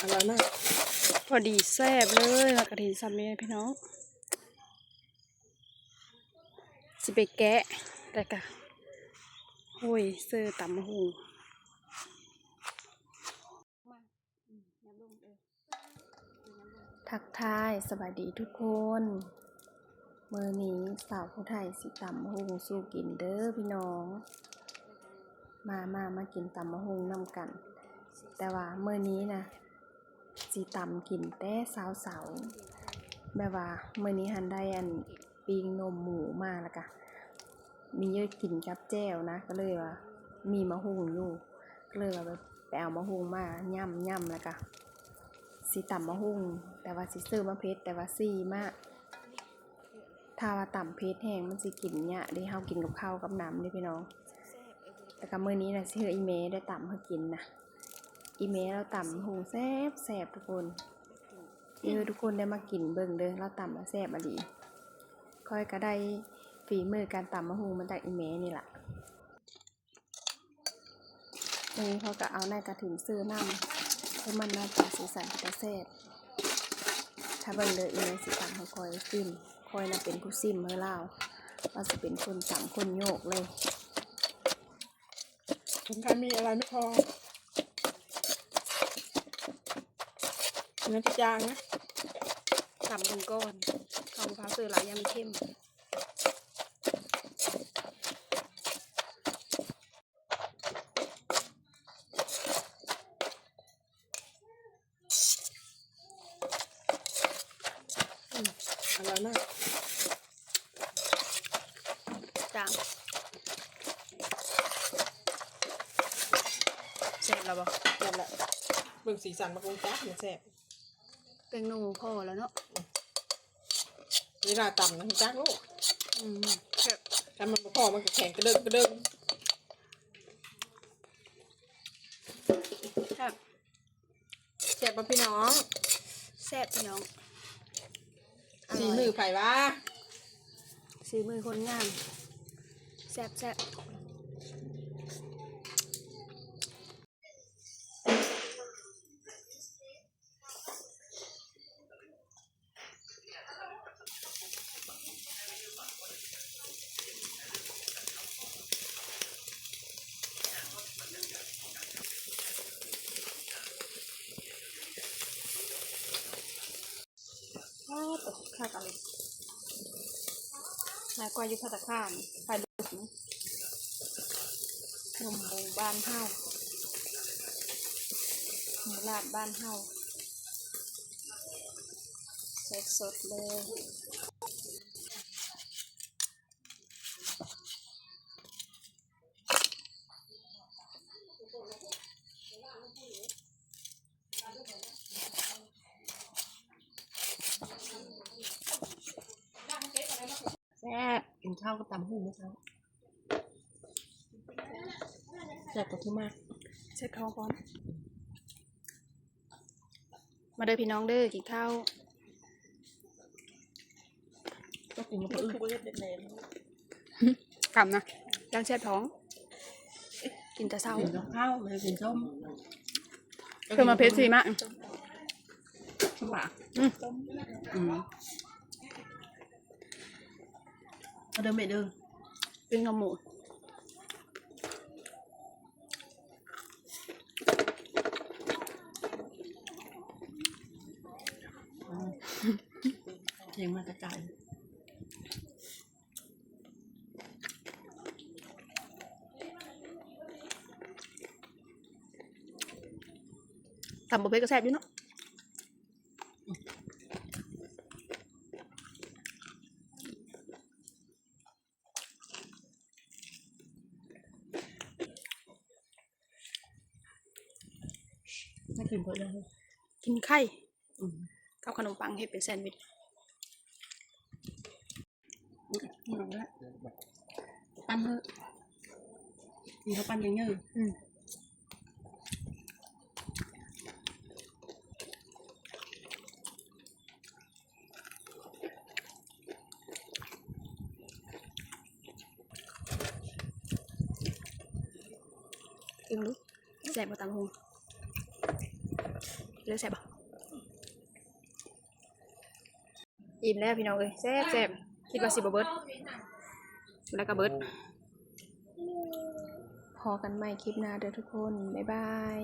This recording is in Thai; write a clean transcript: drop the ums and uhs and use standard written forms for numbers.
อะไรนะพอดีแซ่บเลยมากระถิ่นซ้ำเนี่ยพี่น้องสิไปแกะแต่กะโอ้ยเสื้อตำหูทักทายสบายดีทุกคนมื้อนี้สาวผู้ไทยสิตำหูสู้กินเด้อพี่น้องมากินตำหูนำกันแต่ว่ามื้อนี้นะสิตำกินแต่สาวแบบว่ามื้อนี้หันได้อันปิ้งนมหมูมาแล้วก็มีเยอะกินกับแจ่วนะก็เลยว่ามีมะฮุงอยู่ก็เลยว่าไปเอามะฮุงมาย่ำแล้วก็สิตำมะฮุงแต่ว่าสิซื้อมะเพ็ดแต่ว่าซี่มากถ้าว่าตำเพ็ดแห้งมันสิกินเนี่ยได้เฮากินกับข้าวกับน้ำนี่พี่น้องแต่ก็มื้อนี้นะสิเฮออีเมได้ตำให้กินนะอีเมเราตำหูแซ่บทุกคนทุกคนได้มากินเบิ่งเด้อเราตำมาแซ่บอะดีค่อยก็ได้ฝีมือการตำมะฮุงมาจากอีเมนี่แหละนี่เขาก็เอาในกระถิ่นซื้อน้ำให้มันหน้าตาสีสันจะแซ่บถ้าเบิ่งเด้ออีเมสิตำให้คอยซิมคอยน่ะเป็นผู้ซิมให้เล่าเราจะเป็นคนตำคนโยกเลยสำคัญมีอะไรไม่พอเนื้อที่จางนะตำเป็นก้อนข้าวมะพร้าวซื้อหลายยังเข้มอะไรนะจางแซ่บแล้วบ่นั่นแหละเบิ่งสีสันมะกรูดจ้าเนี่ยแซ่บเป็นหนูพ่อแล้วเนาะเวลาตำนะจ้าลูกแซ่บถ้ามันพอมันก็แข็งกระเด้งแซ่บแซ่บป่ะพี่น้องแซ่บพี่น้องสีมือไผ่วะสีมือคนงามแซ่บตกข้ากันนายกว่ายุทธตะข้ามไปดูนมหมูบ้านเฮาหมูลาดบ้านเฮาสดเลยแซ่บกินข้าวก็ตำหูนะครับแซ่บกว่าที่มากเช็ดท้องก่อนมาเด้อพี่น้องเด้อกินข้าวก็กินกับอื่นเด็ดเลยกำนะยังเช็ดท้องกินแต่เศร้ากินกับข้าวเลยกินส้มคือมาเพชรสีมะส้มหวานเอาเดิมไปเดิมปิ้งนมหมูเสียงมากระจายตำบุฟเฟ่ก็แซ่บอยู่เนาะไม่กินเพื่อเลยกินไข่กับขนมปังให้เป็นแซนด์วิชนี่ลงแล้วปั้นเถอะมีเขาปั้นยังเยอะกินดูแซ่บกว่าตำหู เลยแซ่บบ่อิ่มแล้วพี่น้องเอ้ยแซ่บคิดว่าสิบ่เบิดแล้วก็เบิดพอกันใหม่คลิปหน้าเด้อทุกคนบ๊ายบาย